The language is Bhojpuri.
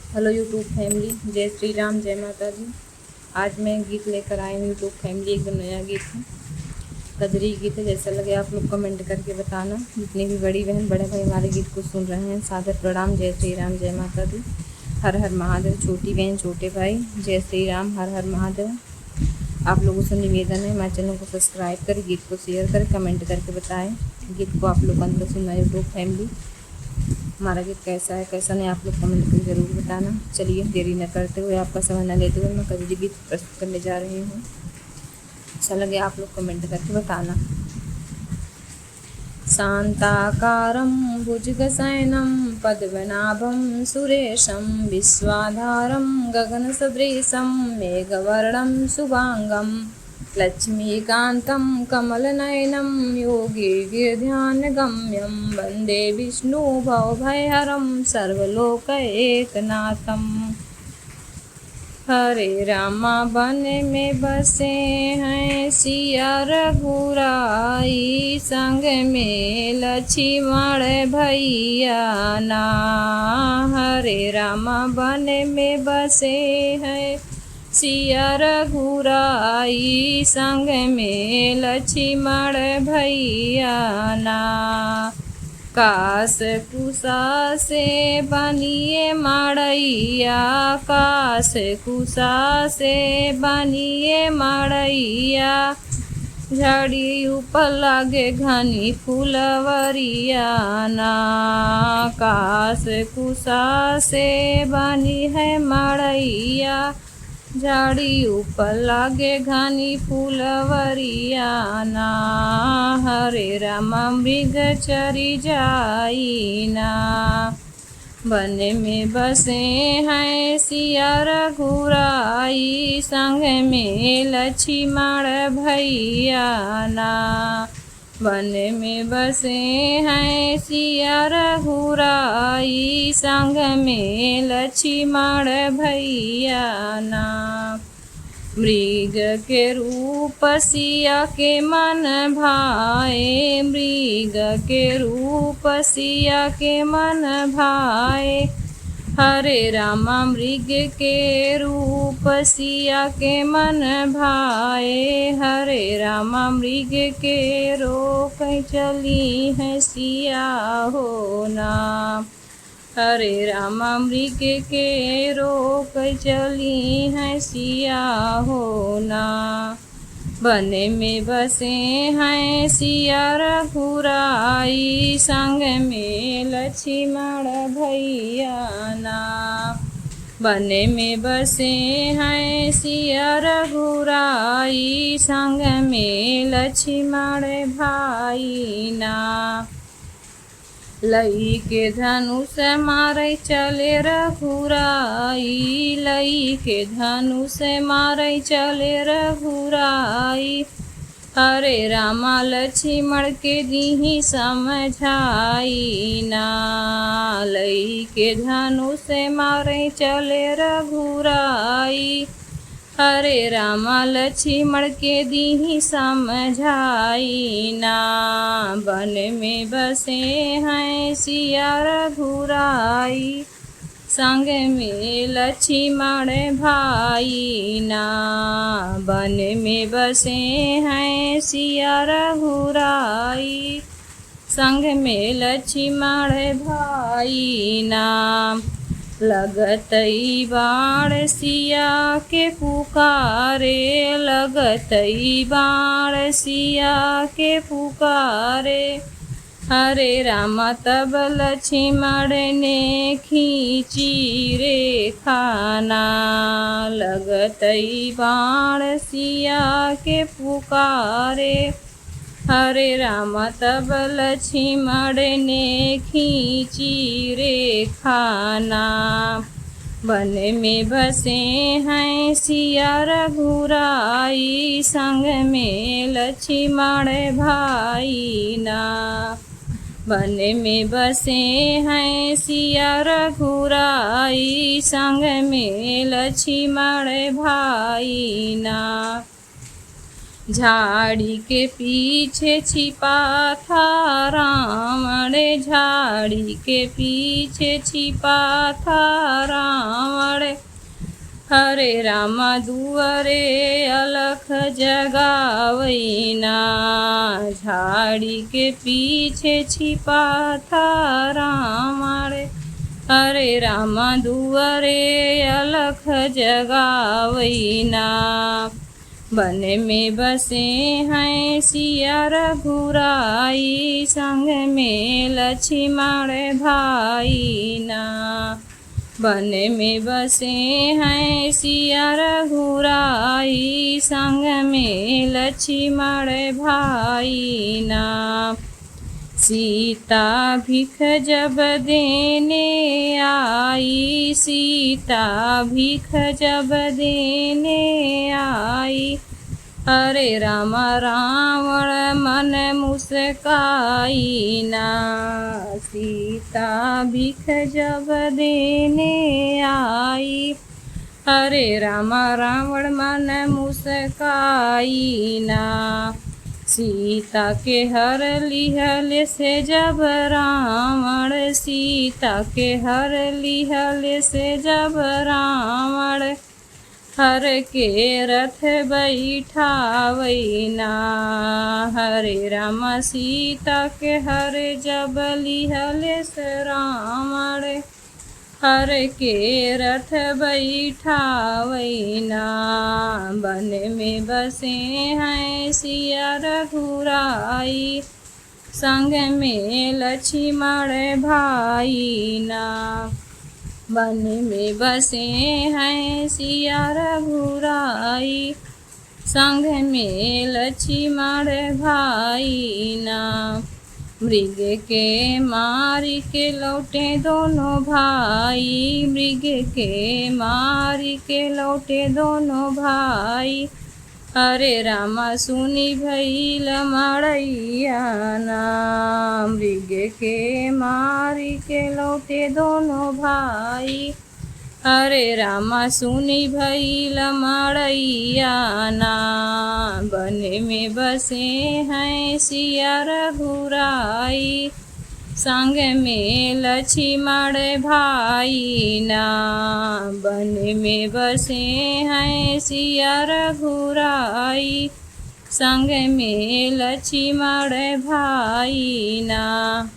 हेलो यूट्यूब फैमिली, जय श्री राम, जय माता दी। आज मैं गीत लेकर आई हूँ यूट्यूब फैमिली, एकदम नया गीत है, कजरी गीत है। जैसा लगे आप लोग कमेंट करके बताना। जितनी भी बड़ी बहन बड़े भाई हमारे गीत को सुन रहे हैं, सादर प्रणाम, जय श्री राम, जय माता दी, हर हर महादेव। छोटी बहन छोटे भाई, जय श्री राम, हर हर महादेव। आप लोगों से निवेदन है, हमारे चैनल को सब्सक्राइब करें, गीत को शेयर करें, कमेंट करके बताएं गीत को आप लोग अंत सुनना। यूट्यूब फैमिली, हमारा गीत कैसा है कैसा नहीं आप लोग कमेंट करके ज़रूर बताना। चलिए देरी न करते हुए, आपका समय न लेते हुए मैं कजरी गीत प्रस्तुत करने जा रही हूँ। अच्छा लगे आप लोग कमेंट करके बताना। शान्ताकारं भुजगशयनं पद्मनाभं सुरेशं विश्वाधारं गगनसदृशं मेघवर्णं शुभांगं लक्ष्मीकान्तं कमलनयनं योगिगिर्ध्यानगम्यं वन्दे विष्णुभवभयहरं सर्वलोकैकनाथम्। हरे रामा वन में बसे हैं सिया रघुराई, संग में लक्ष्मण भैया ना। हरे रामा वन में बसे हैं सिया रघुराई, संग में लक्ष्मण भैया ना। काश कुशा से बनिए मड़ैया, काश कुशा से बनिए मड़ैया, झड़ी ऊपर लागे घनी फुलवरिया ना। काश कुशा से बनी है मड़ैया, झाड़ी ऊपर लागे घनी फुलवरिया ना। हरे राम मृग चरी जाई ना, वन में बसे हैं सिया रघुराई, संग में लक्ष्मण भैया ना। वन में बसे हैं सिया रघुराई, संग में लक्ष्मण भैया ना। मृग के रूप सिया के मन भाए, मृग के रूप सिया के मन भाए। हरे रामा मृग के रूप सिया के मन भाए, हरे रामा मृग के रोक चली है सिया हो ना। हरे रामा मृग के रोक चली है सिया हो ना। वन में बसे हैं सिया रघुराई, संग में लक्ष्मण भैया ना। वन में बसे हैं सिया रघुराई, संग में लक्ष्मण भाई ना। लई के धनुष मारे चले रघुराई, लई के धनुष मारे चले रघुराई। हरे रामा लक्ष्मण के दीही समझाई ना, लई के धनुष मारे चले रघुराई। हरे रामा लक्ष्मण के दीही समझाई ना। वन में बसे हैं सिया रघुराई, संग में लक्ष्मण भाई ना। वन में बसे हैं सिया रघुराई, संग में लक्ष्मण भाई ना। लगतई बाण सिया के पुकारे, लगतई बाण सिया के पुकारे। हरे रामा तब लक्ष्मण ने खींची रेखा ना, लगतई बाण सिया के पुकारे। हरे रामा तब लक्ष्मण ने खींची रेखा ना। वन में बसे हैं सिया रघुराई, संग में लक्ष्मण भाई ना। वन में बसे हैं सिया रघुराई, संग में लक्ष्मण भाई ना। झाड़ी के पीछे छिपा था रावण, झाड़ी के पीछे छिपा था रावण। हरे रामा दुआरे अलख जगावैना, झाड़ी के पीछे छिपा था रामाड़े। हरे रामा दुआरे अलख जगावैना, वन में बसे हैं सिया रघुराई, संग में लक्ष्मण भाई ना। वन में बसे हैं सिया रघुराई, संग में लक्ष्मण भाई ना। सीता भिख जब देने आई, सीता भिख जब देने आई, हरे रामा रावण मन मुस्काई ना। सीता भिख जब देने आई, हरे रामा रावण मन मुस्काई ना। सीता के हर लिहल से जब रावण, सीता के हर लिहल से जब रावण, हर के रथ बैठावैना। हरे रामा सीता के हर जब लिहल से रावण, हर के रथ बैठावैना। वन में बसे हैं सिया रघुराई, संग में लक्ष्मण भाई ना। वन में बसे हैं सिया रघुराई, संग में लक्ष्मण भाई ना। मृग के मार के लौटे दोनों भाई, मृग के मार के लौटे दोनों भाई, हरे रामा सुनी भइल मड़ैया ना। मृग के मार के लौटे दोनों भाई, हरे रामा सुनी भइल मड़ैया ना। वन में बसे हैं सिया रघुराई, संग में लक्ष्मण भाई ना। वन में बसे हैं सिया रघुराई, संग में लक्ष्मण भाई ना।